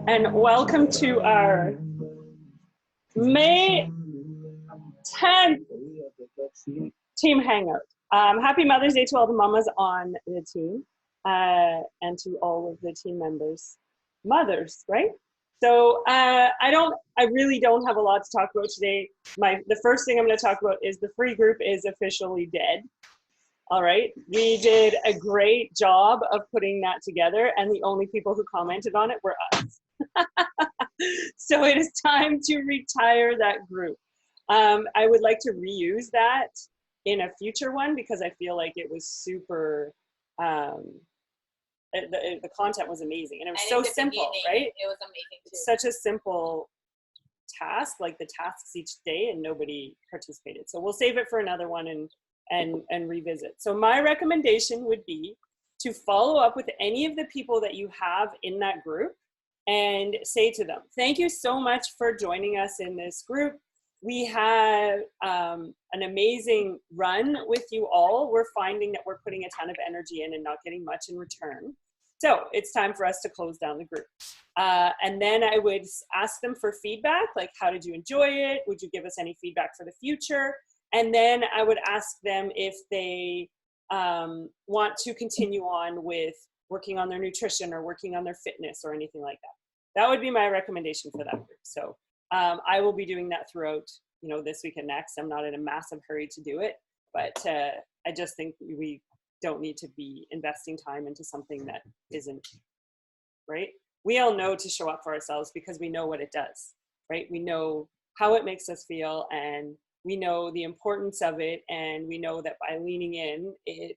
and welcome to our May 10th team hangout. Happy Mother's Day to all the mamas on the team and to all of the team members. Mothers, right? So I really don't have a lot to talk about today. The first thing I'm going to talk about is the free group is officially dead. All right, we did a great job of putting that together, and the only people who commented on it were us. So it is time to retire that group. I would like to reuse that in a future one because I feel like it was super, the content was amazing, and it was so simple, right? It was amazing too. Such a simple task, like the tasks each day, and nobody participated. So we'll save it for another one and revisit. So my recommendation would be to follow up with any of the people that you have in that group and say to them, thank you so much for joining us in this group. We had an amazing run with you all. We're finding that we're putting a ton of energy in and not getting much in return. So it's time for us to close down the group. And then I would ask them for feedback, like how did you enjoy it? Would you give us any feedback for the future? And then I would ask them if they want to continue on with working on their nutrition or working on their fitness or anything like that. That would be my recommendation for that group. So I will be doing that throughout, this week and next. I'm not in a massive hurry to do it, but I just think we don't need to be investing time into something that isn't, right? We all know to show up for ourselves because we know what it does, right? We know how it makes us feel, and we know the importance of it, and we know that by leaning in, it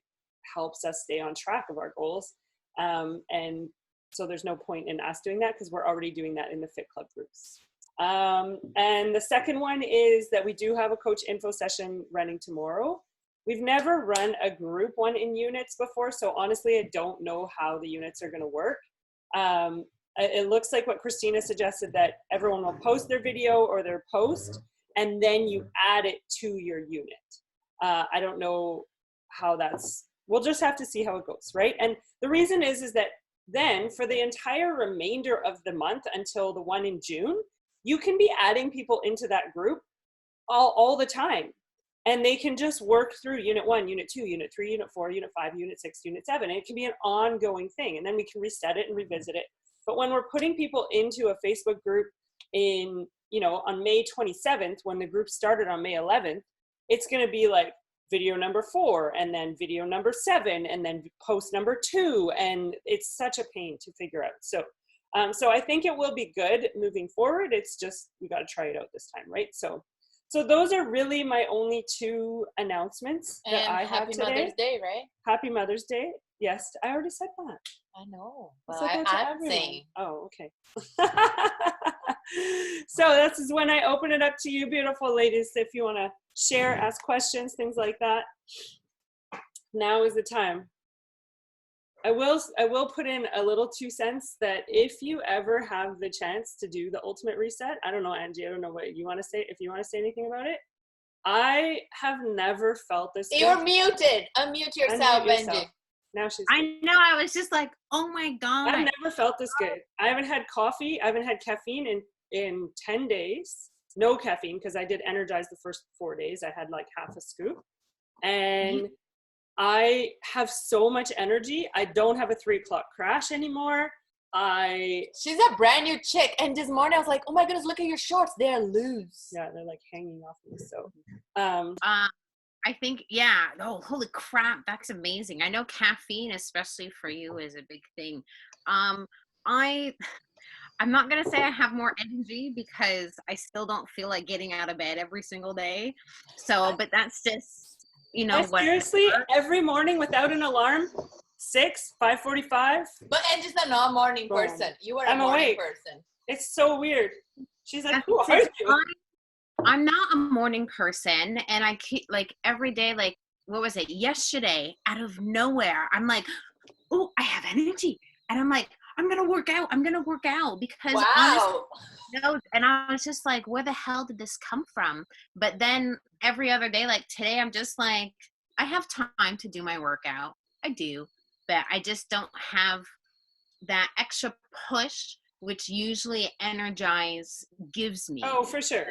helps us stay on track of our goals. And so there's no point in us doing that because we're already doing that in the Fit Club groups. And the second one is that we do have a coach info session running tomorrow. We've never run a group one in units before, so honestly, I don't know how the units are going to work. It looks like what Christina suggested, that everyone will post their video or their post, and then you add it to your unit. I don't know how we'll just have to see how it goes, right? And the reason is that then for the entire remainder of the month until the one in June, you can be adding people into that group all the time. And they can just work through unit 1, unit 2, unit 3, unit 4, unit 5, unit 6, unit 7. And it can be an ongoing thing. And then we can reset it and revisit it. But when we're putting people into a Facebook group on May 27th, when the group started on May 11th, it's going to be like video number 4, and then video number 7, and then post number 2. And it's such a pain to figure out. So I think it will be good moving forward. It's just, we got to try it out this time, right? So those are really my only 2 announcements that I have today. Happy Mother's Day, right? Happy Mother's Day. Yes, I already said that. I know. Well, I'm saying. Oh, okay. So this is when I open it up to you, beautiful ladies. If you want to share, ask questions, things like that, now is the time. I will put in a little 2 cents that if you ever have the chance to do the ultimate reset, I don't know, Angie, I don't know what you want to say, if you want to say anything about it. I have never felt this. You're muted. Unmute yourself, Angie. Now she's good. I know, I was just like, oh my God. I've never felt this good. I haven't had coffee. I haven't had caffeine in 10 days. No caffeine, because I did energize the first 4 days. I had like half a scoop. And I have so much energy. I don't have a 3 o'clock crash anymore. She's a brand new chick. And this morning I was like, oh my goodness, look at your shorts. They're loose. Yeah, they're like hanging off me. So, I think, yeah. Oh, holy crap. That's amazing. I know caffeine, especially for you, is a big thing. I'm not going to say I have more energy because I still don't feel like getting out of bed every single day. So, but that's just, seriously, every morning without an alarm, 5:45. But Angie's a non-morning person. You are a morning person. It's so weird. She's like, who are you? I'm not a morning person, and I keep every day, what was it? Yesterday, out of nowhere, I'm like, oh, I have energy. And I'm like, I'm going to work out because wow. And I was just like, where the hell did this come from? But then every other day, like today, I'm just like, I have time to do my workout. I do, but I just don't have that extra push which usually gives me. Oh, for sure.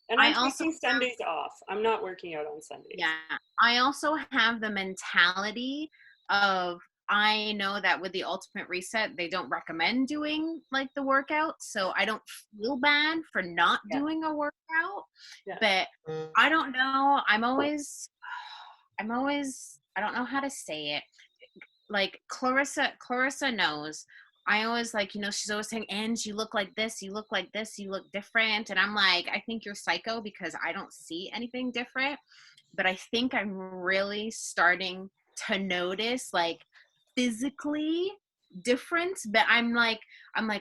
And I'm taking Sundays off. I'm not working out on Sundays. Yeah. I also have the mentality of, I know that with the Ultimate Reset, they don't recommend doing like the workout. So I don't feel bad for not doing a workout. Yeah. But I don't know. I'm always, I don't know how to say it. Like Clarissa knows. I always like, she's always saying, Ange, you look like this, you look like this, you look different. And I'm like, I think you're psycho because I don't see anything different. But I think I'm really starting to notice like physically difference. But I'm like,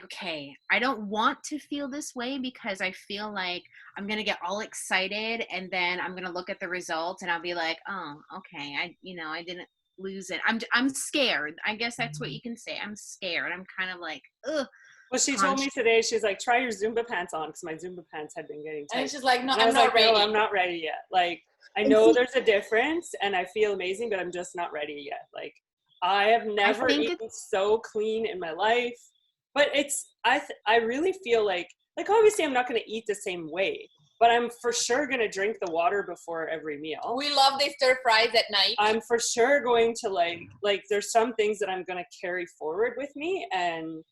okay, I don't want to feel this way because I feel like I'm going to get all excited and then I'm going to look at the results and I'll be like, oh, okay. I didn't lose it. I'm scared. I guess that's what you can say. I'm scared. I'm kind of like, ugh. Well, she told me today, she's like, try your Zumba pants on, because my Zumba pants had been getting tight. And she's like, no, I'm not ready. No, I'm not ready yet. Like, I know there's a difference and I feel amazing, but I'm just not ready yet. Like, I have never eaten so clean in my life. But I really feel like obviously I'm not going to eat the same way, but I'm for sure going to drink the water before every meal. We love the stir fries at night. I'm for sure going to like there's some things that I'm going to carry forward with me. And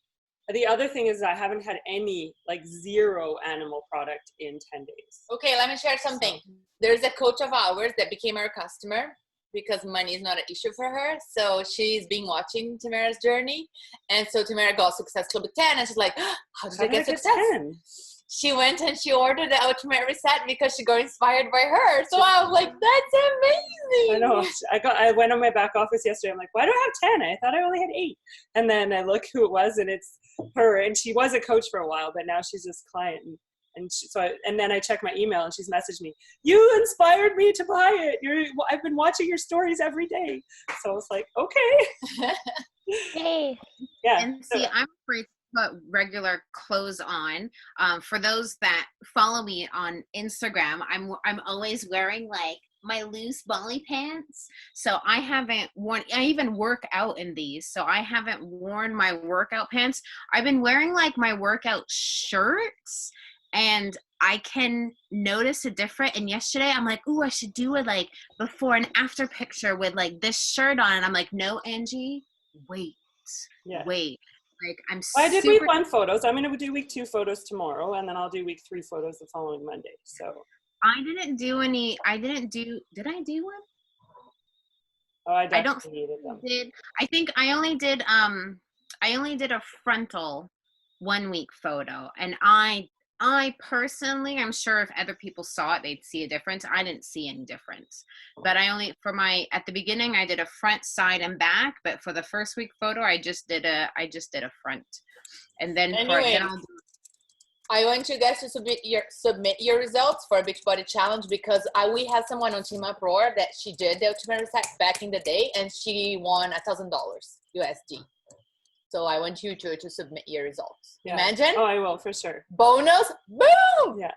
the other thing is I haven't had any, zero animal product in 10 days. Okay, let me share something. There's a coach of ours that became our customer because money is not an issue for her. So she's been watching Tamara's journey. And so Tamara got Success Club at 10. And she's like, how did I get success? 10? She went and she ordered the Ultimate Reset because she got inspired by her. So I was like, that's amazing. I know. I went on my back office yesterday. I'm like, why do I have 10? I thought I only had 8. And then I look who it was, and it's her. And she was a coach for a while, but now she's this client. And then I check my email, and she's messaged me, you inspired me to buy it. I've been watching your stories every day. So I was like, okay. Hey. Yeah. And see, I'm afraid to put regular clothes on. For those that follow me on Instagram, I'm always wearing my loose bolly pants. So I haven't worn, I even work out in these. So I haven't worn my workout pants. I've been wearing my workout shirts, and I can notice a difference. And yesterday I'm like, ooh, I should do a before and after picture with this shirt on. And I'm like, no, Angie, wait. I did week 1 photos. I'm going to do week 2 photos tomorrow, and then I'll do week 3 photos the following Monday. So I didn't do any. Did I do one? Oh, I definitely needed them. I think I only did a frontal 1 week photo, and I personally, I'm sure if other people saw it, they'd see a difference. I didn't see any difference, but at the beginning, I did a front, side, and back. But for the first week photo, I just did a front, and then anyway, I want you guys to submit your results for a Beachbody Challenge, because we had someone on Team Uproar that she did the Ultimate Reset back in the day, and she won $1,000 USD. So I want you to submit your results. Yeah. Imagine. Oh, I will, for sure. Bonus, boom! Yeah.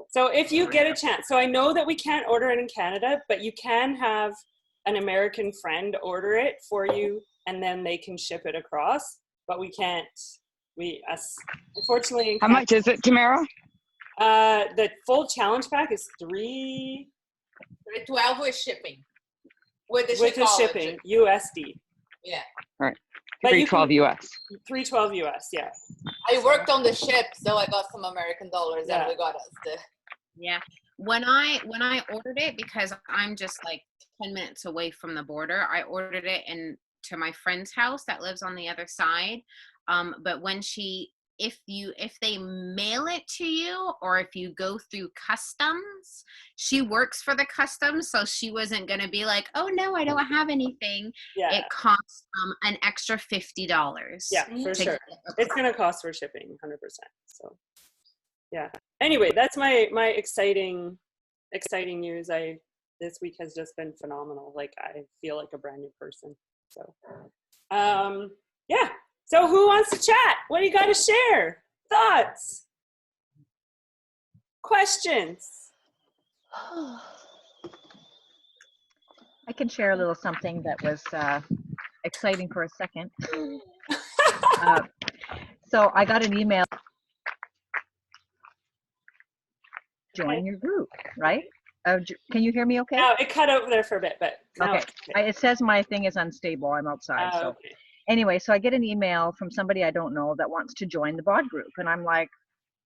So if you get a chance, so I know that we can't order it in Canada, but you can have an American friend order it for you, and then they can ship it across. But we can't. Unfortunately. In How much is it, Tamara? The full challenge pack is $312 with shipping. With the shipping, USD. Yeah. All right. $312 US. $312 US, yeah. I worked on the ship, so I got some American dollars, and we got us the. Yeah. When I ordered it, because I'm just 10 minutes away from the border, I ordered it to my friend's house that lives on the other side. But if they mail it to you, or if you go through customs, she works for the customs, so she wasn't going to be like, oh no, I don't have anything. Yeah. It costs an extra $50. Yeah, for sure. It's going to cost for shipping 100%. So yeah. Anyway, that's my exciting news. This week has just been phenomenal. I feel like a brand new person. So yeah. So who wants to chat? What do you got to share? Thoughts? Questions? I can share a little something that was exciting for a second. So I got an email. Join your group, right? Can you hear me okay? Now it cut out there for a bit, but now Okay. It says my thing is unstable. I'm outside. So okay. anyway, so I get an email from somebody I don't know that wants to join the bod group. And I'm like,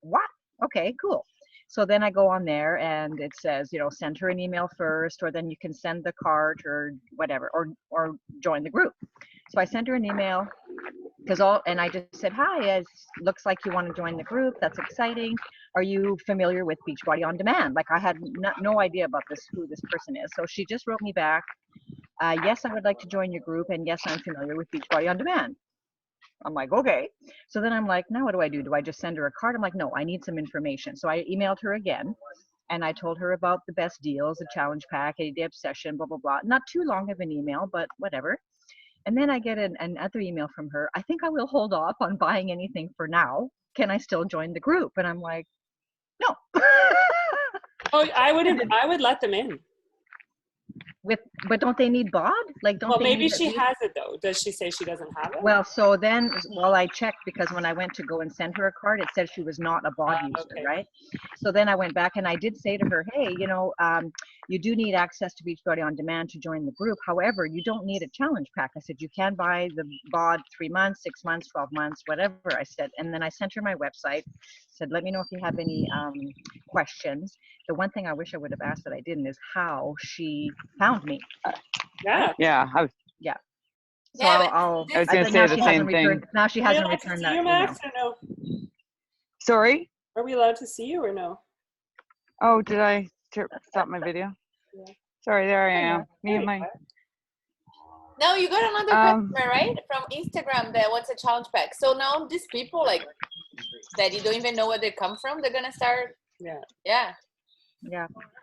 what? Okay, cool. So then I go on there and it says, you know, send her an email first, or then you can send the card or whatever, or join the group. So I sent her an email and I just said, hi, it looks like you want to join the group. That's exciting. Are you familiar with Beachbody On Demand? Like I had no idea about who this person is. So she just wrote me back, yes, I would like to join your group. And yes, I'm familiar with Beachbody On Demand. I'm like, okay. So then I'm like, now what do? Do I just send her a card? I'm like, no, I need some information. So I emailed her again and I told her about the best deals, the challenge pack, 80-day obsession, blah, blah, blah. Not too long of an email, but whatever. And then I get another email from her. I think I will hold off on buying anything for now. Can I still join the group? And I'm like, no. Oh, I would let them in. But don't they need bod? Like, don't Well, they maybe need she has it though. Does she say she doesn't have it? Well, so then, I checked because when I went to go and send her a card, it said she was not a bod user, okay. right? So then I went back and I did say to her, hey, you know, you do need access to Beachbody On Demand to join the group. However, you don't need a challenge pack. I said, you can buy the bod 3 months, 6 months, 12 months, whatever. I said, and then I sent her my website, said, let me know if you have any questions. The one thing I wish I would have asked that I didn't is how she found me. Yeah. Yeah. Yeah. So Yeah, I was going to say now the she same hasn't thing. returned. Now she Are we hasn't allowed to returned see that you, email. Max, or no? Sorry? Are we allowed to see you or no? Oh, did I stop my video? Yeah. Sorry, there I am. Me There and you my... are. No, you got another customer, right? From Instagram that wants a challenge pack. So now these people like that you don't even know where they come from, they're gonna start. Yeah.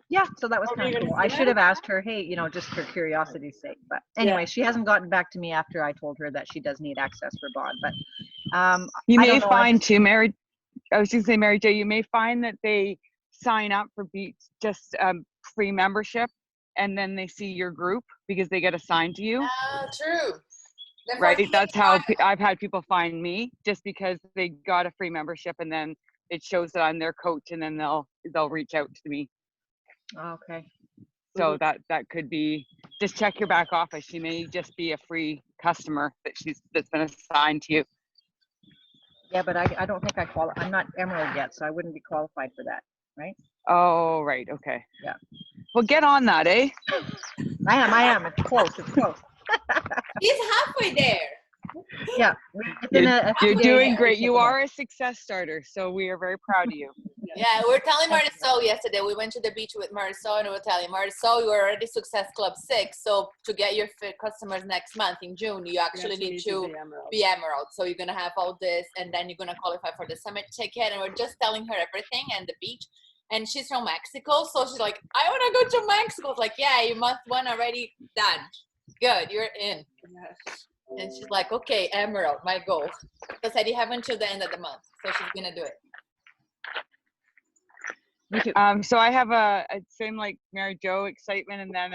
Yeah. So that was What were kind you of gonna cool. I say, should Matt? have asked her, hey, you know, just for curiosity's sake. But anyway, she hasn't gotten back to me after I told her that she does need access for bod. But You I may don't know. find too, I was going to say, Mary Jo, you may find that they sign up for just free membership and then they see your group because they get assigned to you. True. Right? That's how I've had people find me, just because they got a free membership and then it shows that I'm their coach and then they'll reach out to me. Okay. So that could be, just check your back office. She may just be a free customer that's been assigned to you. Yeah, but I don't think I qualify. I'm not Emerald yet, so I wouldn't be qualified for that, right? Oh, right. Okay. Yeah. Well, get on that, eh? I am. It's close. He's halfway there. Yeah. You're doing great. You are a success starter, so we are very proud of you. Yeah, we were telling Marisol yesterday. We went to the beach with Marisol and we were telling Marisol, you were already Success Club 6. So to get your customers next month in June, you actually need to be Emerald. So you're going to have all this and then you're going to qualify for the summit ticket. And we're just telling her everything and the beach. And she's from Mexico. So she's like, I want to go to Mexico. It's like, yeah, you month one already done. Good, you're in. And she's like, okay, Emerald, my goal. Because I didn't have until the end of the month. So she's going to do it. Me too. So I have a same like Mary Jo excitement, and then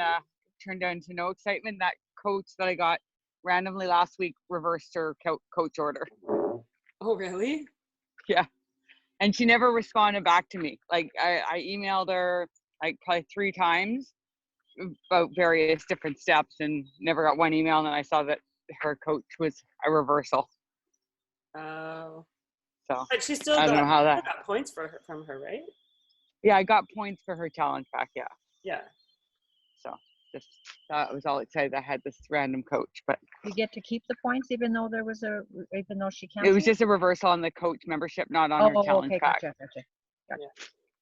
turned down to no excitement. That coach that I got randomly last week reversed her coach order. Oh, really? Yeah. And she never responded back to me. Like I emailed her like probably 3 times about various different steps and never got one email. And then I saw that her coach was a reversal. Oh. So But she still I don't know how that. got points from her, right? Yeah, I got points for her challenge pack. Yeah. Yeah. So just I was all excited I had this random coach, but You get to keep the points even though she canceled? it was just a reversal on the coach membership, not on her challenge pack. Gotcha.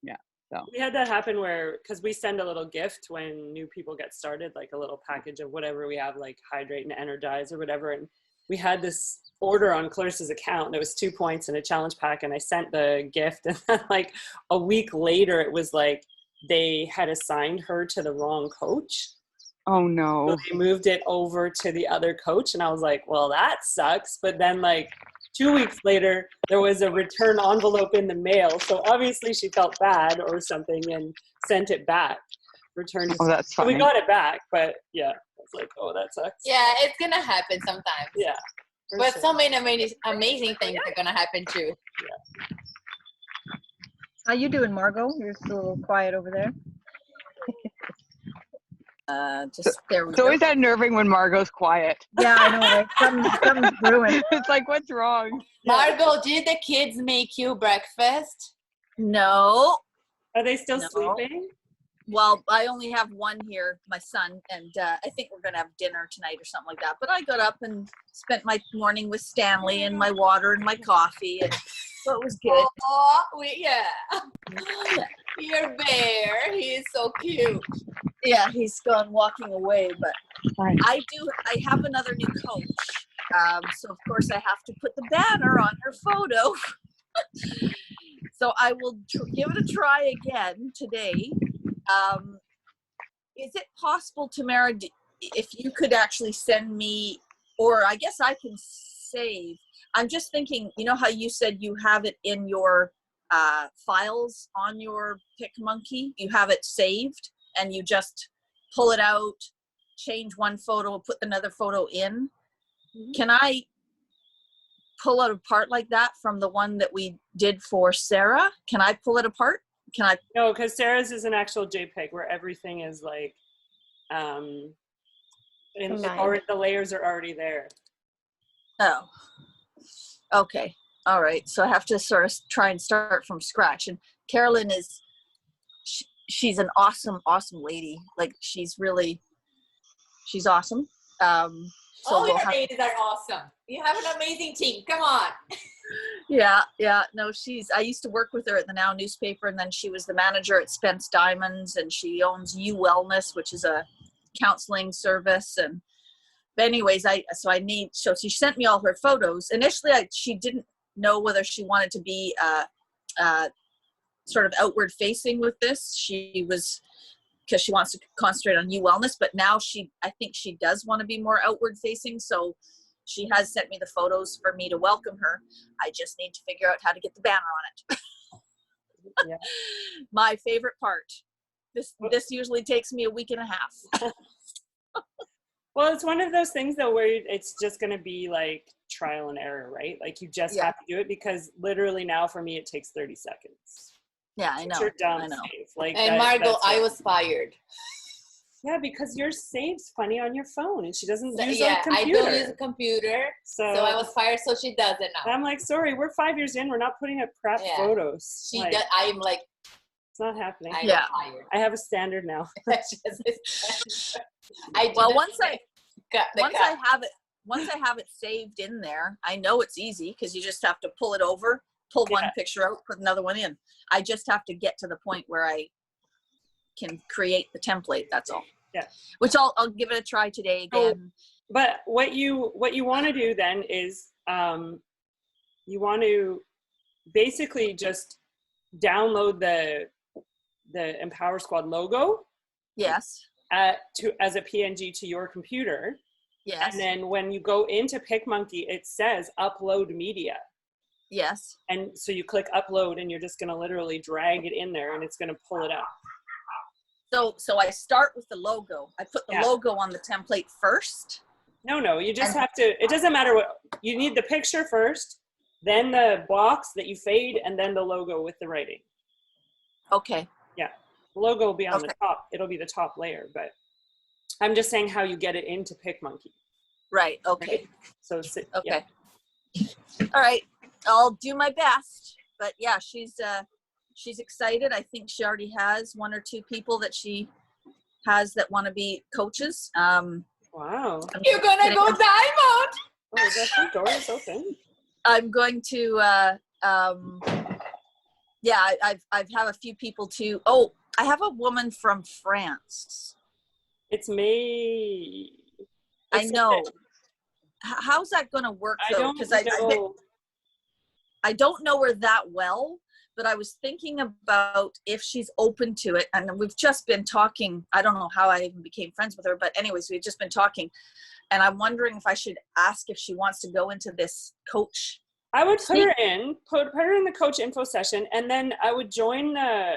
Yeah. So We had that happen because we send a little gift when new people get started, like a little package of whatever we have, like Hydrate and Energize or whatever. And we had this order on Clarissa's account and it was 2 points and a challenge pack. And I sent the gift and then like a week later, it was like they had assigned her to the wrong coach. oh no. So they moved it over to the other coach. And I was like, well, that sucks. But then like 2 weeks later, there was a return envelope in the mail. So obviously she felt bad or something and sent it back. Returned it. Oh, that's So funny. we got it back, but yeah, it's like, oh, that sucks. Yeah, it's going to happen sometimes. Yeah. For But sure. so many amazing things are gonna happen too. How you doing, Margot? You're still a little quiet over there. Just there we It's go. always unnerving when Margot's quiet. Yeah, I know, right? Something's brewing. It's like, what's wrong? Margot, did the kids make you breakfast? No. Are they still No. sleeping? Well, I only have one here, my son, and I think we're going to have dinner tonight or something like that. But I got up and spent my morning with Stanley and my water and my coffee, and so it was good. Oh, yeah. Your bear, he is so cute. Yeah, he's gone walking away, but Fine. I have another new coach. So, of course, I have to put the banner on her photo. So I will give it a try again today. Is it possible, Tamara, if you could actually send me, or I guess I can save. I'm just thinking, you know how you said you have it in your files on your PicMonkey? You have it saved and you just pull it out, change one photo, put another photo in. Mm-hmm. Can I pull it apart like that from the one that we did for Sarah? Can I pull it apart? Can I? No, because Sarah's is an actual JPEG where everything is like, the layers are already there. Oh, okay. All right. So I have to sort of try and start from scratch. And Carolyn is, she's an awesome lady. Like she's awesome. So all your ladies are awesome. You have an amazing team. Come on. Yeah. No, I used to work with her at the Now newspaper, and then she was the manager at Spence Diamonds, and she owns U Wellness, which is a counseling service. And but anyways, so she sent me all her photos. Initially, she didn't know whether she wanted to be sort of outward facing with this. She was, because she wants to concentrate on U Wellness, but now I think she does want to be more outward facing. So she has sent me the photos for me to welcome her. I just need to figure out how to get the banner on it. Yeah. My favorite part. This usually takes me a week and a half. Well, it's one of those things though where it's just going to be like trial and error, right? Like you just have to do it, because literally now for me it takes 30 seconds. Yeah, I know. You're done, I know. save. Like, and Margot, I was fired. Yeah, because your save's funny on your phone and she doesn't use a computer. I don't use a computer. So I was fired, so she does it now. I'm like, sorry, we're 5 years in. We're not putting up crap photos. She does. I'm like, it's not happening. I have a standard now. Once I have it saved in there, I know it's easy because you just have to pull it over, pull one picture out, put another one in. I just have to get to the point where I can create the template. That's all. Yeah. Which I'll give it a try today again. But what you want to do then is you want to basically just download the Empower Squad logo. Yes. As a PNG to your computer. Yes. And then when you go into PicMonkey, it says upload media. Yes. And so you click upload and you're just going to literally drag it in there and it's going to pull it up. So I start with the logo. I put the logo on the template first. No, you just have to, it doesn't matter what, you need the picture first, then the box that you fade, and then the logo with the writing. Okay. Yeah. The logo will be on the top. It'll be the top layer, but I'm just saying how you get it into PicMonkey. Right. Okay. Right? So, okay. Yeah. All right. I'll do my best, but yeah, she's excited. I think she already has 1 or 2 people that she has that want to be coaches. Wow. You're gonna go diamond. Oh, is that the door is open? I'm going to yeah, I've have a few people too. Oh, I have a woman from France. It's me. I know. How's that going to work though? Because I don't know her that well, but I was thinking about if she's open to it. And we've just been talking. I don't know how I even became friends with her, but anyways, we've just been talking. And I'm wondering if I should ask if she wants to go into this coach. I would put her in the coach info session, and then I would join the,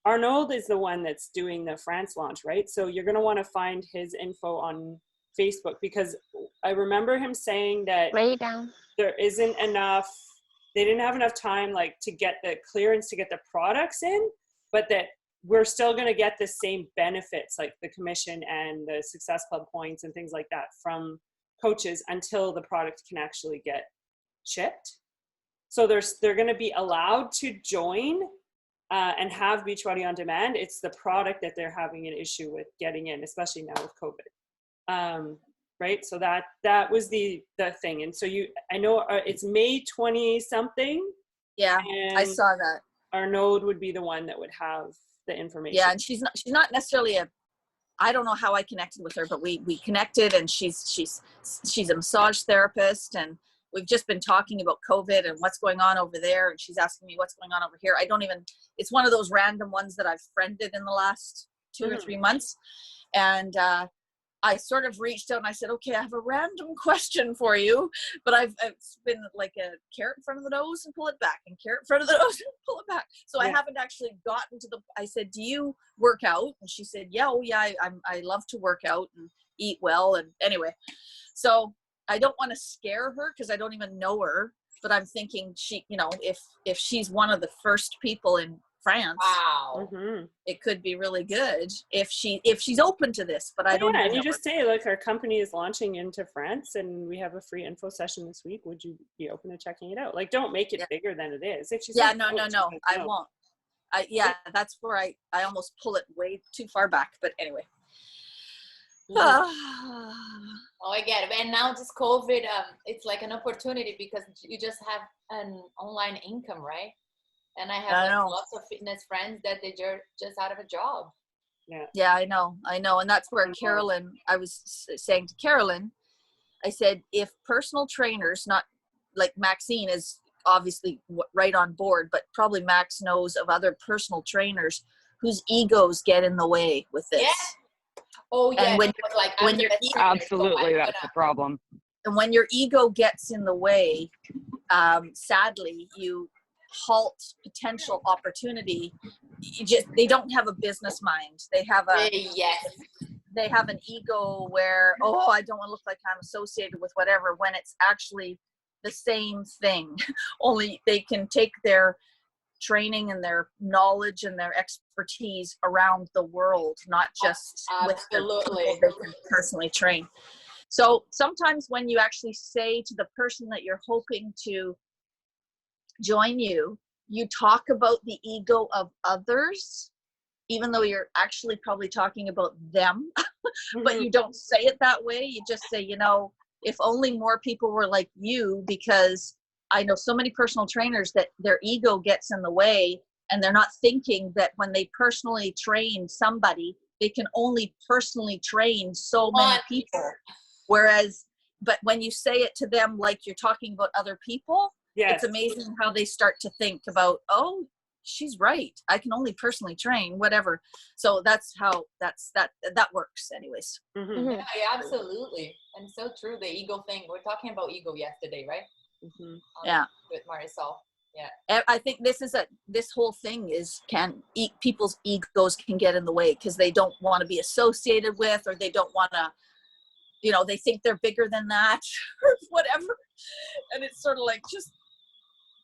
Arnold is the one that's doing the France launch, right? So you're going to want to find his info on Facebook, because I remember him saying that Write it down. there isn't enough, they didn't have enough time like to get the clearance to get the products in, but that we're still going to get the same benefits like the commission and the Success Club points and things like that from coaches until the product can actually get shipped. So they're going to be allowed to join and have Beachbody on Demand. It's the product that they're having an issue with getting in, especially now with COVID. Right. So that was the thing. And so I know it's May 20 something. Yeah, I saw that. Our node would be the one that would have the information. Yeah, and she's not necessarily I don't know how I connected with her, but we connected, and she's a massage therapist, and we've just been talking about COVID and what's going on over there, and she's asking me what's going on over here. It's one of those random ones that I've friended in the last 2 or 3 months. And I sort of reached out and I said, okay, I have a random question for you, but it's been like a carrot in front of the nose and pull it back, and carrot in front of the nose and pull it back. So I haven't actually gotten to I said, do you work out? And she said, yeah, I love to work out and eat well. And anyway, so I don't want to scare her because I don't even know her, but I'm thinking if she's one of the first people in France, wow, it could be really good if she's open to this. But I don't know. And you just say, look, our company is launching into France and we have a free info session this week. Would you be open to checking it out? Like, don't make it bigger than it is. If she's no, I won't. That's where I almost pull it way too far back. But anyway. Oh, I get it. And now just COVID, it's like an opportunity because you just have an online income, right? And I have lots of fitness friends that they're just out of a job. Yeah, I know. And that's where Carolyn, I was saying to Carolyn, I said, if personal trainers, not like Maxine is obviously right on board, but probably Max knows of other personal trainers whose egos get in the way with this. Yeah. Oh, yeah. And when absolutely, that's the problem. And when your ego gets in the way, sadly, you halt potential opportunity. They don't have a business mind. They have they have an ego where, I don't want to look like I'm associated with whatever, when it's actually the same thing. Only they can take their training and their knowledge and their expertise around the world, not just with the people they can personally train. So sometimes when you actually say to the person that you're hoping to join you, you talk about the ego of others, even though you're actually probably talking about them, but you don't say it that way. You just say, if only more people were like you, because I know so many personal trainers that their ego gets in the way and they're not thinking that when they personally train somebody, they can only personally train so many people. But when you say it to them like you're talking about other people, it's amazing how they start to think about, she's right. I can only personally train, whatever. So that's how that works anyways. Mm-hmm. Yeah, absolutely. And so true. The ego thing. We're talking about ego yesterday, right? Yeah. With Marisol. Yeah. I think this whole thing is people's egos can get in the way because they don't want to be associated with, or they don't want to, they think they're bigger than that or whatever. And it's sort of like, just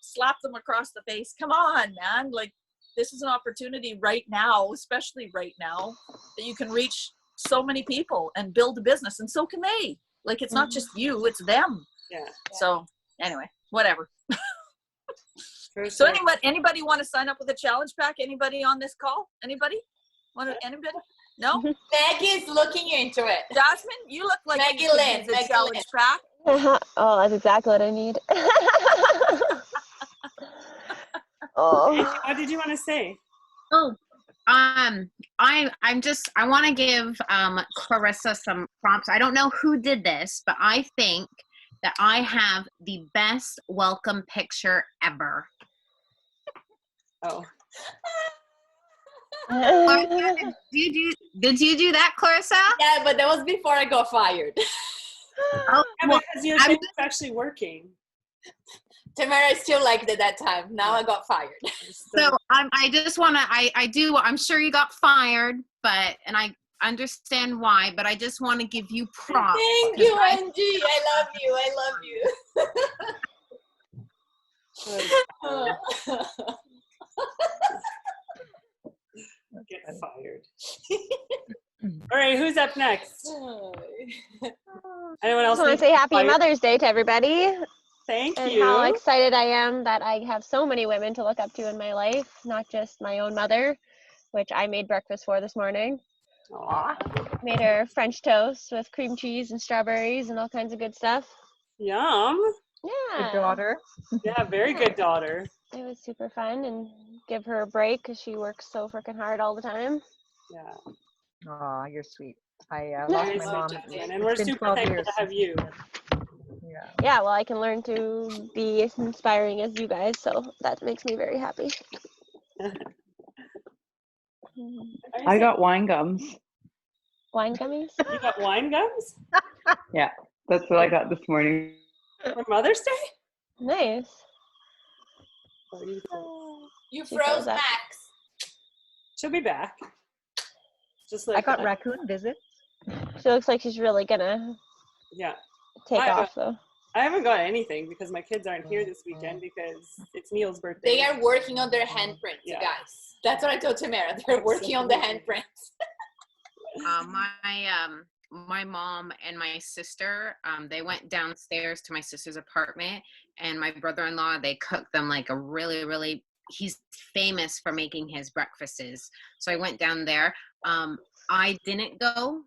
slap them across the face. Come on, man. Like, this is an opportunity right now, especially right now, that you can reach so many people and build a business, and so can they. Like, it's not just you, it's them. Yeah. So anyway, whatever. So anybody want to sign up with a challenge pack? Anybody on this call? Anybody? Anybody? No? Maggie's looking into it. Jasmine, you look like Maggie you could Lynn, use a challenge pack. Oh, that's exactly what I need. What did you want to say? I want to give Clarissa some prompts. I don't know who did this, but I think that I have the best welcome picture ever. Oh. Did you do that, Clarissa? Yeah, but that was before I got fired. Because your thing was actually working. Tamara still liked it that time. Now I got fired. So I just want to, I'm sure you got fired, and I understand why, but I just want to give you props. Thank 'cause you, Angie. I love you. I love you. Get fired. All right, who's up next? Anyone I else? just want need to say happy fired? Mother's Day to everybody, Thank and you. how excited I am that I have so many women to look up to in my life, not just my own mother, which I made breakfast for this morning. Aw, Made her French toast with cream cheese and strawberries and all kinds of good stuff. yum. Good Yeah, daughter. Yeah, very good daughter. it was super fun, and give her a break because she works so freaking hard all the time. Yeah, Aw, you're sweet. I very lost my sweet, mom. Jasmine. And It's we're been super 12 thankful years to have since you. Yeah. Yeah, well, I can learn to be as inspiring as you guys, so that makes me very happy. I got wine gums. Wine gummies? You got wine gums Yeah, that's what I got this morning. for Mother's Day? Nice. You She froze froze up. Max. She'll be back. Just I like got that. raccoon visits. She looks like she's really gonna Yeah. take I off, though. I haven't got anything because my kids aren't here this weekend because it's Neil's birthday. They are working on their handprints, Yeah. you guys. That's what I told Tamara. They're working on the handprints. My mom and my sister, they went downstairs to my sister's apartment, and my brother-in-law, they cooked them like a really, he's famous for making his breakfasts. So I went down there. I didn't go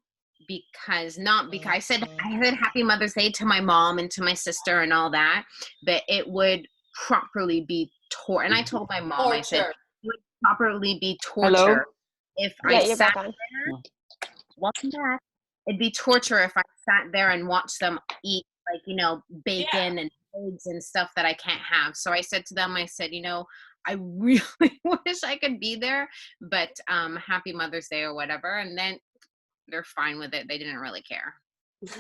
because I said happy Mother's Day to my mom and to my sister and all that, but it would properly be and I told my mom, I said, Torture. it would properly be torture Hello? if Yeah, I you're sat back on. there. Welcome back. It'd be torture if I sat there and watched them eat, like, bacon and eggs and stuff that I can't have. So I said to them, I said, I really wish I could be there, but happy Mother's Day or whatever. And then they're fine with it. They didn't really care.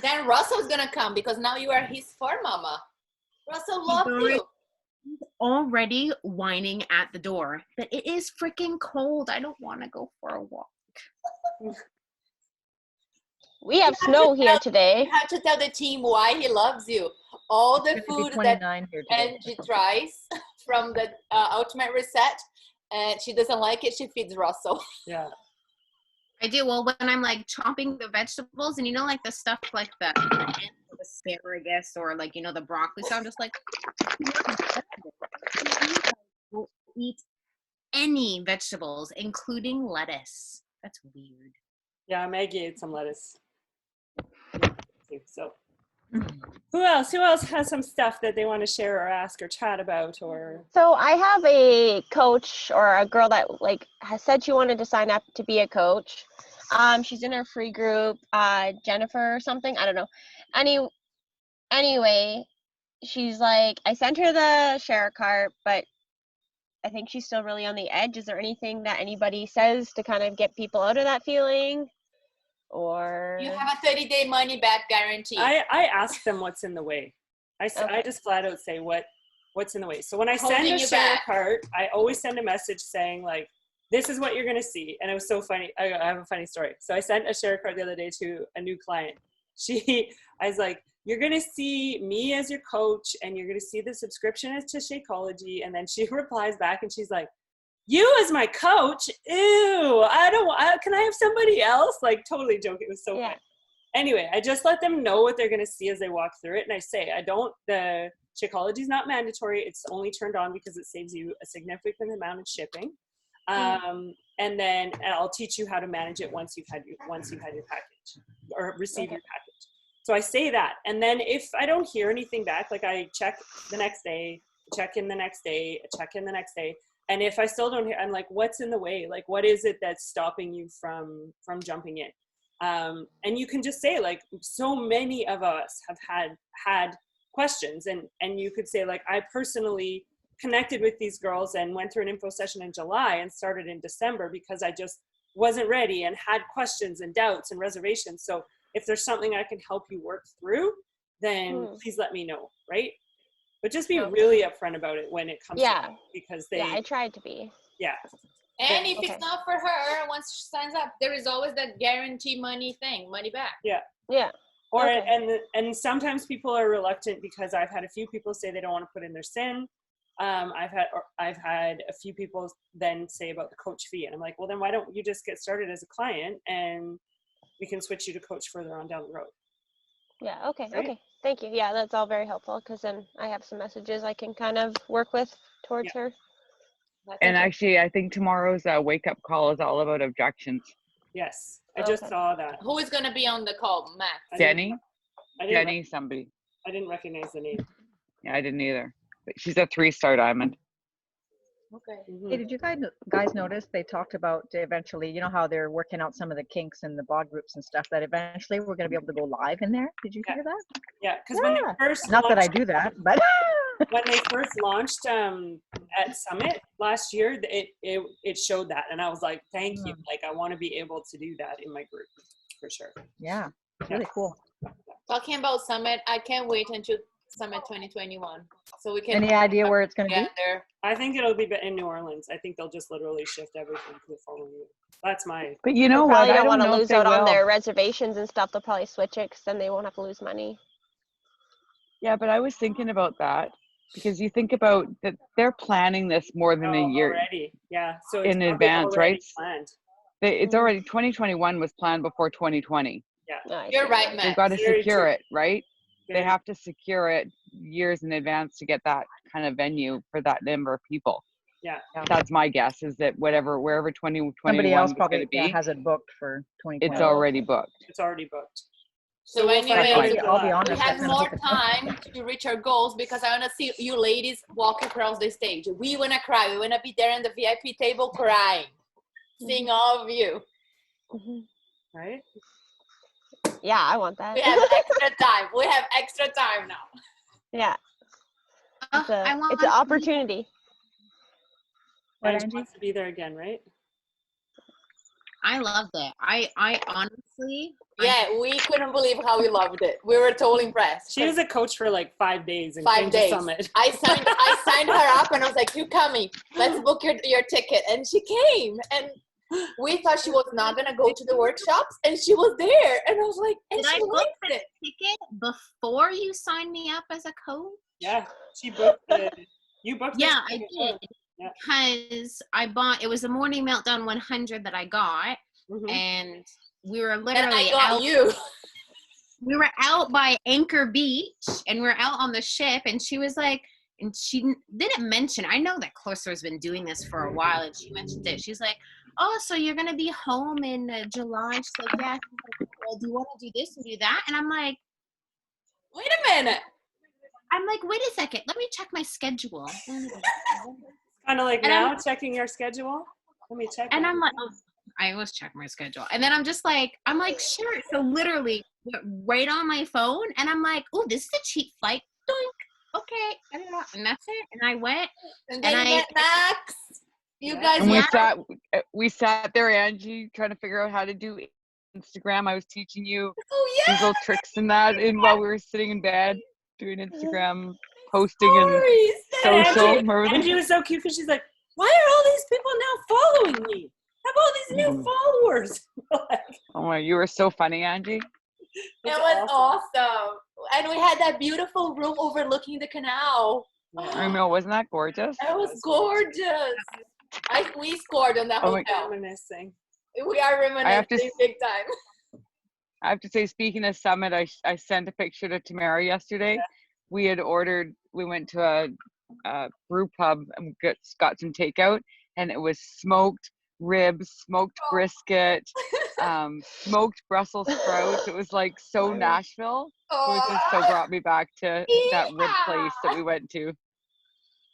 Then Russell's gonna come because now you are his fur mama. Russell loves you. He's already whining at the door, but it is freaking cold. I don't want to go for a walk. We have snow here today. You have to tell the team why he loves you. All the It's gonna be food that 29 here today. Angie tries from the ultimate reset, and she doesn't like it, she feeds Russell. Yeah. I do. Well, when I'm like chopping the vegetables and like the stuff like the asparagus or like, the broccoli. So I'm just like, will eat any vegetables, including lettuce. That's weird. Yeah, Maggie ate some lettuce. So who else has some stuff that they want to share or ask or chat about or So I have a coach or a girl that has said she wanted to sign up to be a coach. She's in her free group, Jennifer or something. I don't know. Anyway, she's like, I sent her the share cart, but I think she's still really on the edge. Is there anything that anybody says to kind of get people out of that feeling? Or You have a 30-day money back guarantee. I ask them what's in the way. I Okay. just flat out say what's in the way. So when I Holding send a you share back. cart, I always send a message saying like, this is what you're going to see. And it was so funny. I have a funny story. So I sent a share cart the other day to a new client. I was like, you're going to see me as your coach and you're going to see the subscription to Shakeology. And then she replies back and she's like, you as my coach? Ew, can I have somebody else? Like totally joking. It was so funny. Anyway, I just let them know what they're going to see as they walk through it. And I say, the Shakeology is not mandatory. It's only turned on because it saves you a significant amount of shipping. And then I'll teach you how to manage it once you've had your package or receive your package. So I say that. And then if I don't hear anything back, like I check the next day, check in the next day, check in the next day. And if I still don't hear, I'm like, what's in the way? Like, what is it that's stopping you from jumping in? And you can just say like, so many of us have had questions and you could say like, I personally connected with these girls and went through an info session in July and started in December because I just wasn't ready and had questions and doubts and reservations. So if there's something I can help you work through, then please let me know, right? But just be really upfront about it when it comes to that because I tried to be. Yeah. And if Okay. it's not for her, once she signs up, there is always that guarantee money thing, money back. Yeah. Or Okay. and sometimes people are reluctant because I've had a few people say they don't want to put in their SIN. I've had a few people then say about the coach fee, and I'm like, well, then why don't you just get started as a client and we can switch you to coach further on down the road. Yeah. Okay. Right? Okay. Thank you. Yeah, that's all very helpful because then I have some messages I can kind of work with towards her. Thank And you. actually, I think tomorrow's wake up call is all about objections. Yes, I just Okay. saw that. Who is gonna be on the call, Max? I didn't- Jenny, I didn't, Jenny, somebody. I didn't recognize the name. Yeah, I didn't either. But she's a 3-star diamond. Okay. Mhm. Hey, did you guys notice they talked about eventually, you know how they're working out some of the kinks in the bod groups and stuff, that eventually we're going to be able to go live in there? Did you hear that? Yeah, because when they Yeah. first Not that I launched, do that, but when they first launched at Summit last year, it showed that, and I was like, thank you. Like, I want to be able to do that in my group for sure. yeah, really cool. Talking about Summit, I can't wait until Summit 2021. So we can Any idea where it's going to be? together. I think it'll be in New Orleans. I think they'll just literally shift everything to the following year. That's my. But you know They what? probably I don't don't want to know if lose they out on will. their reservations and stuff. They'll probably switch it because then they won't have to lose money. Yeah, but I was thinking about that because you think about that they're planning this more than a year Already. Yeah. So it's in probably advance, already right? planned. It's Mhm. already 2021 was planned before 2020. No, I You're see. right, They've Max. got to Very secure true. it, right? They Very- have to secure it years in advance to get that kind of venue for that number of people. Yeah. That's my guess, is that wherever 2021 Somebody else was going probably to be, has it booked for 2020. it's already booked. It's already booked. So we'll anyway, find out That's in I'll be July. honest. we I have kinda more hope it's- time to reach our goals because I want to see you ladies walk across the stage. We want to cry. We want to be there in the VIP table crying, seeing all of you. Mhm. Right? Yeah, I want that. We have extra time. We have extra time now. Yeah, it's I want an opportunity. What, Angie Angie? wants to be there again, right? I loved it. I honestly. Yeah, we couldn't believe how we loved it. We were totally impressed. She was a coach for like 5 days and 5 came to days. Summit. I signed her up and I was like, "You coming? Let's book your ticket." And she came, and we thought she was not gonna go to the workshops, and she was there, and I was like, and Did I she book liked the it. ticket before you signed me up as a coach? Yeah, she booked you booked Yeah, this I ticket. did. Yeah. Because it was the Morning Meltdown 100 that I got, Mhm. and we were And literally I got out. you. We were out by Anchor Beach, and we're out on the ship, and she was like, and she didn't mention, I know that Closer's been doing this for a while, and she mentioned it. She's like, oh, so you're going to be home in July? She's like, yeah. She's like, well, do you want to do this and do that? And I'm like, Wait a minute. wait a second. Let me check my schedule. Kind of like And now checking your schedule. Let me check. And that. I'm like, oh, I always check my schedule. And then I'm like, sure. So literally right on my phone. And I'm like, oh, this is a cheap flight. Doink. Okay. And that's it. And I went. And then And you I- met Max. You Yeah. guys And met. we sat there, Angie, trying to figure out how to do Instagram. I was teaching you Oh these yeah. little tricks and that, and while we were sitting in bed doing Instagram posting and Stories. social. Angie, Remember that? Angie was so cute because she's like, why are all these people now following me? I have all these new followers. Like, Oh my, you were so funny, Angie. It that's was awesome. And we had that beautiful room overlooking the canal. I know, wasn't that gorgeous? It was gorgeous. We scored on that Oh my hotel. Reminiscing. We are I have to reminiscing big time. I have to say, speaking of Summit, I sent a picture to Tamara yesterday. We went to a brew pub and got some takeout, and it was smoked ribs, smoked brisket, smoked Brussels sprouts. It was like so Nashville. It was just so brought me back to that rib place that we went to.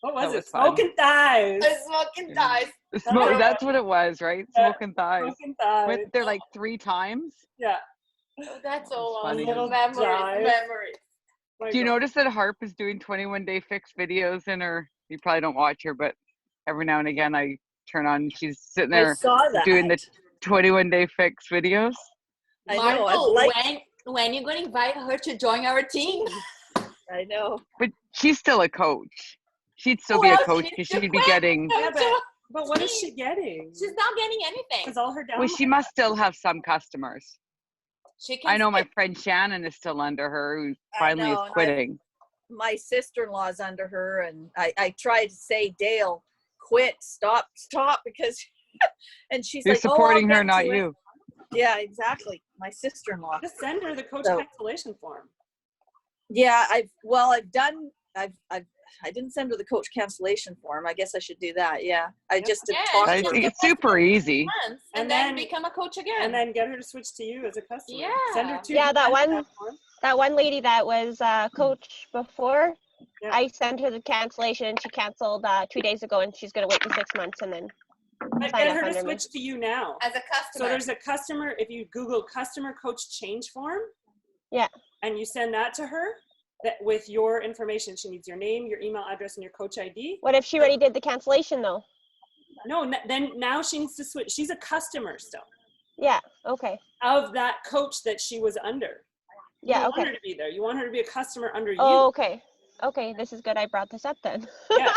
What was That it? was fun. Smoking thighs. Smoking thighs. That's what it was, right? Smoking thighs. Smoking thighs. Went there like 3 times. Yeah. Oh, that's so That's funny. awesome. Little Memories. dive. Memories. My Do you God. notice that Harp is doing 21-day fix videos in her? You probably don't watch her, but every now and again I turn on. She's sitting I there saw that. doing the 21-day fix videos. I know. Marco, I'd like. when you going to invite her to join our team? I know. But she's still a coach. She'd still Who be a else coach needs because to she'd be quit? getting. Yeah, but But what is she getting? She's not getting anything. Because all her downloads. Well, she must still have some customers. She can I know my friend Shannon is still under her, who finally is know, and quitting. my sister-in-law's under her, and I tried to say, Dale, quit, stop, because, and she's You're like, supporting oh, her, not you. Yeah, exactly. My sister-in-law. Just send her the coach So- cancellation form. Yeah, I didn't send her the coach cancellation form. I guess I should do that. Yeah, I just Yeah, talked I to her. think it's super easy. months, And and then then- become a coach again. And then get her to switch to you as a customer. Yeah. Send her to Yeah, the that one- platform. That one lady that was coach before, Yeah. I sent her the cancellation and she canceled 2 days ago, and she's gonna wait the 6 months and then But sign get up her to under me. switch to you now. as a So customer. there's a customer, if you Google customer coach change form. Yeah. And you send that to her that with your information. She needs your name, your email address, and your coach ID. What if she already did the cancellation though? No, then now she needs to switch. She's a customer still Yeah. Okay. of that coach that she was under. You Yeah. don't want Okay. her to be there. You want her to be a customer under you. Oh, okay. Okay. This is good. I brought this up then. Yeah.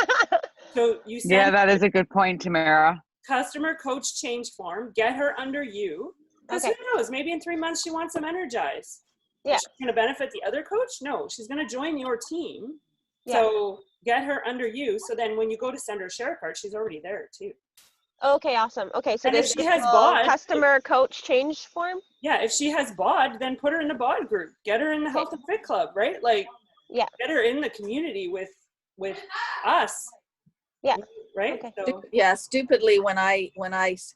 So you send Yeah, that is a good point, Tamara. customer coach change form, get her under you. Because Okay. who knows, maybe in 3 months she wants some energize. Yeah. Is she going to benefit the other coach? No, she's going to join your team. Yeah. So get her under you. So then when you go to send her share card, she's already there too. Okay. Awesome. Okay. So And if this she is has called bought- customer coach change form. Yeah, if she has bod, then put her in the bod group. Get her in the health and fit club, right? Like, Yeah. get her in the community with us. Yeah. Right. Okay. So Yeah, stupidly when I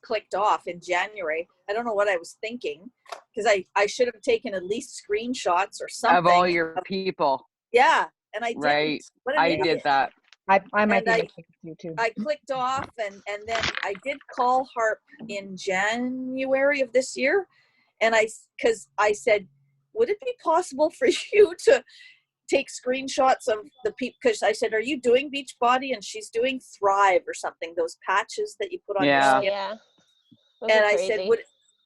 clicked off in January, I don't know what I was thinking, because I should have taken at least screenshots or something Of all your people. Yeah, and I didn't. Right. What an I idiot. did that. I might And be I- making you too. I clicked off, and then I did call Harp in January of this year, and because I said, would it be possible for you to take screenshots of the people? Because I said, are you doing Beachbody? And she's doing Thrive or something, those patches that you put on Yeah. your Oh skin. yeah. Those And are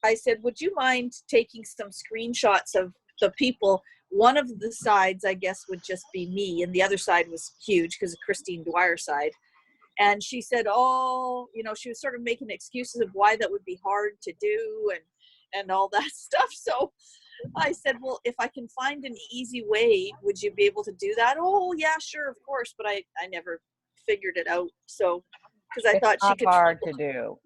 I said, would you mind taking some screenshots of the people? One of the sides, I guess, would just be me, and the other side was huge because of Christine Dwyer's side. And she said, oh, she was sort of making excuses of why that would be hard to do and all that stuff. So I said, well, if I can find an easy way, would you be able to do that? Oh, yeah, sure, of course. But I never figured it out. So, because I It's thought she not could. hard to do.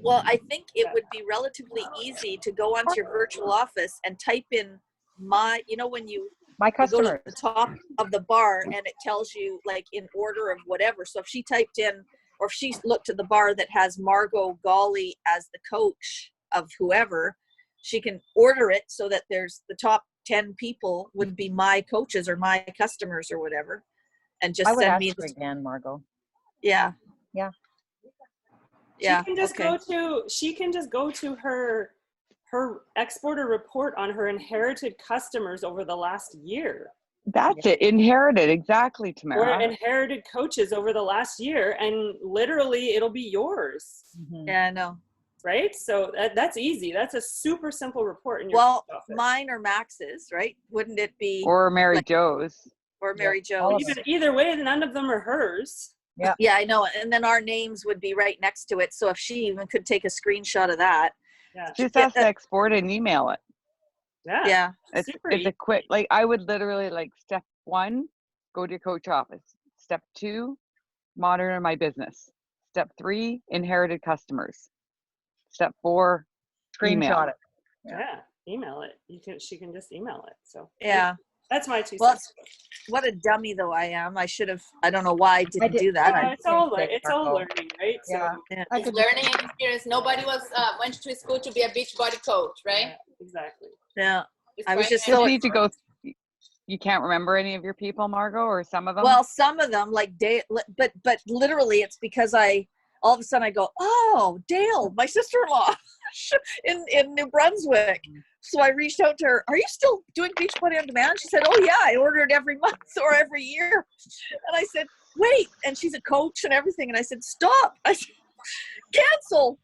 Well, I think it would be relatively easy to go onto your virtual office and type in when you My go to customers. the top of the bar and it tells you like in order of whatever. So if she typed in, or if she looked at the bar that has Margot Golly as the coach of whoever, she can order it so that there's the top 10 people would be my coaches or my customers or whatever, and just I would send ask me. her again, Margot. Yeah. Yeah. Yeah. she can just go to her export a report on her inherited customers over the last year. That's it. Inherited. Exactly, Or Tamara. inherited coaches over the last year, and literally it'll be yours. Mhm. Yeah, I know. Right? So that's easy. That's a super simple report in your Well, office. mine or Max's, right? Wouldn't it be? Or Mary like- Jo's. Or Mary all Jo's? of them. Either way, none of them are hers. Yeah, I know. And then our names would be right next to it. So if she even could take a screenshot of that. Yeah. Just Yeah, has to export and email it. Yeah. Yeah. It's Super a easy. quick, like I would literally like step 1, go to your coach office. Step 2, monitor my business. Step 3, inherited customers. Step 4, email. Screenshot it. Yeah. Email it. She can just email it. So Yeah. that's my 2 Well, cents. what a dummy though I am. I should have, I don't know why I didn't did- do that. I- It's all Thanks, it's all Marco. learning, right? Yeah. So Yeah. I could Learning experience. Nobody went to school to be a Beachbody coach, right? yeah, exactly. Yeah. It's I was right just there. so- You need to go. You can't remember any of your people, Margot, or some of them? Well, some of them like Dale, but literally it's because all of a sudden I go, oh, Dale, my sister-in-law in New Brunswick. So I reached out to her, are you still doing Beachbody on Demand? She said, oh yeah, I order it every month or every year. And I said, wait, and she's a coach and everything. And I said, stop. I said, cancel.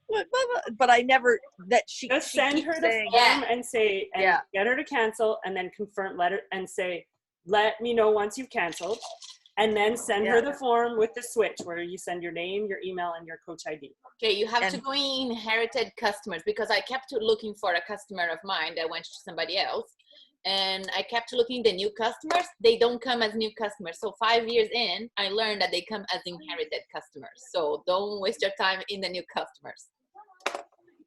But I never, she Just she send keeps her the saying, form and say, and Yeah. get her to cancel, and then confirm letter and say, let me know once you've canceled. and then send Yeah. her the form with the switch where you send your name, your email, and your coach ID. Okay, you have to And- go in inherited customers, because I kept looking for a customer of mine that went to somebody else. And I kept looking the new customers. They don't come as new customers. So 5 years in, I learned that they come as inherited customers. So don't waste your time in the new customers.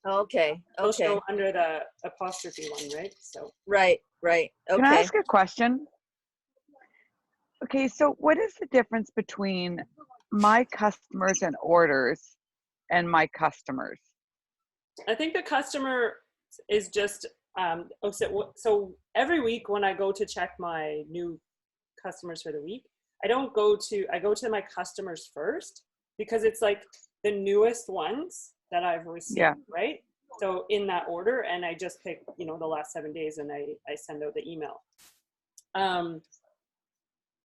Okay. They'll Okay. show under the apostrophe one, right? So Right. Right. Can I Okay. ask a question? Okay, so what is the difference between my customers and orders and my customers? I think the customer is just, so every week when I go to check my new customers for the week, I go to my customers first, because it's like the newest ones that I've received, Yeah. right? So in that order, and I just pick, the last 7 days, and I send out the email.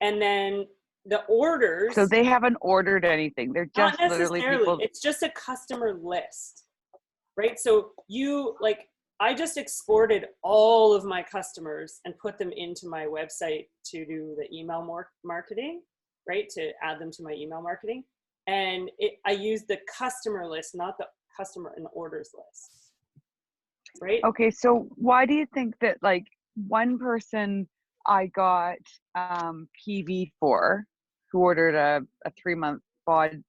And then the orders. So they haven't ordered anything. They're just Not literally necessarily. people. It's just a customer list, right? So I just exported all of my customers and put them into my website to do the email marketing, right? To add them to my email marketing. And I used the customer list, not the customer and orders list, right? Okay, so why do you think that like one person I got PV for, who ordered a 3-month bod,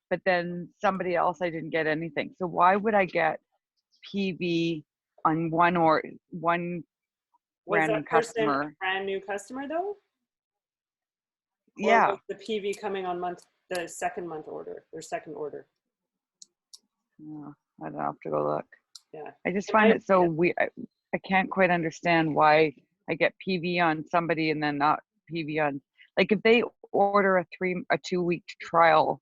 but then somebody else I didn't get anything. So why would I get PV on one Was random that person a customer? brand new customer though? Or Yeah. was the PV coming on the second month order, or second order? I don't have to go look. Yeah. I just find it so weird. I can't quite understand why I get PV on somebody and then not PV on, like if they order a 2-week trial,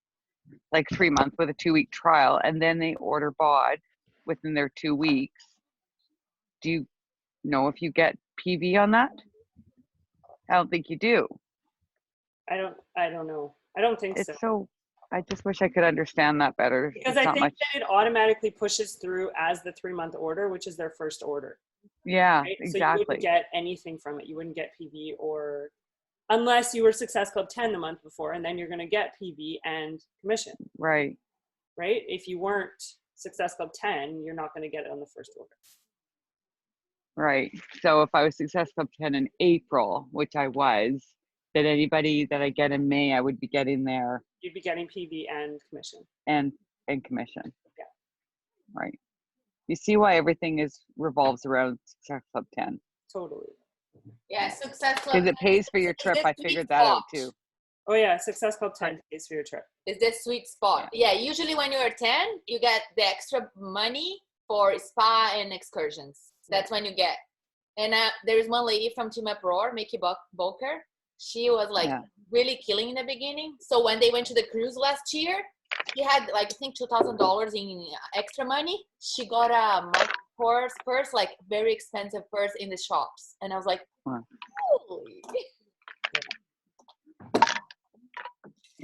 like 3 months with a 2-week trial, and then they order bod within their 2 weeks, do you know if you get PV on that? I don't think you do. I don't know. I don't think so. It's so, I just wish I could understand that better. Because It's I not think much. that it automatically pushes through as the 3-month order, which is their first order. Yeah, Right? So you exactly. wouldn't get anything from it. You wouldn't get PV, or unless you were Success Club 10 the month before, and then you're going to get PV and commission, Right. right? If you weren't Success Club 10, you're not going to get it on the first order. Right. So if I was Success Club 10 in April, which I was, then anybody that I get in May, I would be getting there You'd be getting PV and commission. and commission. Yeah. Right. You see why everything revolves around Success Club 10. Totally. Yeah, Success Club. Because it pays for your trip. I figured that out too. Oh yeah, Success Club 10 pays for your trip. Is the sweet spot. Yeah, usually when you're 10, you get the extra money for spa and excursions. That's when you get. And there's one lady from Team Up Roar, Mickey Boker. She was like really killing in the beginning. So when they went to the cruise last year, she had like, I think $2,000 in extra money. She got a purse, like very expensive purse in the shops. And I was like, holy.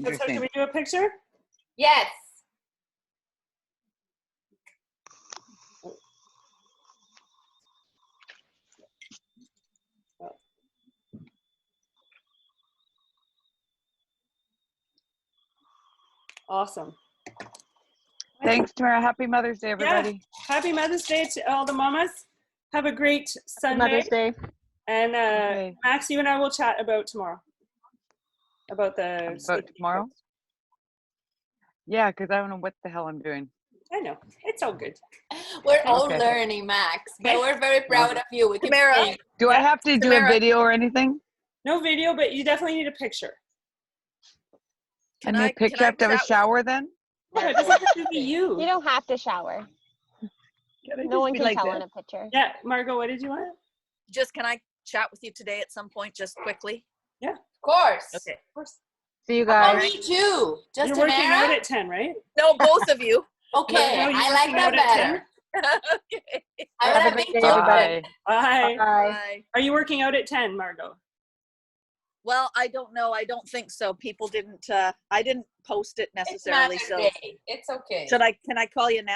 So should we do a picture? Yes. Awesome. Thanks, Tamara. Happy Mother's Day, everybody. Yeah. Happy Mother's Day to all the mamas. Have a great Sunday. Mother's Day. And Okay. Max, you and I will chat about tomorrow. About tomorrow? Yeah, because I don't know what the hell I'm doing. I know. It's all good. We're all learning, Max, but we're very proud of you. We keep Tamara, saying, Do I have to do a video or anything? No video, but you definitely need a picture. I need a picture. I have to have a shower then? No, it doesn't have to be you. You don't have to shower. No one can tell in a picture. Yeah, Margot, what did you want? Can I chat with you today at some point, just quickly? Yeah. of course. Okay. Of course. See you Oh, guys. me too. Just You're working Tamara? out at 10, right? No, both of you. Okay, No, you're I like working that out at 10? better. Okay. I Have would a have great been day, everybody. Bye. Bye. Are you working out at 10, Margot? Well, I don't know. I don't think so. People didn't. I didn't post it It's necessarily. not So your day. It's okay. can I call you now?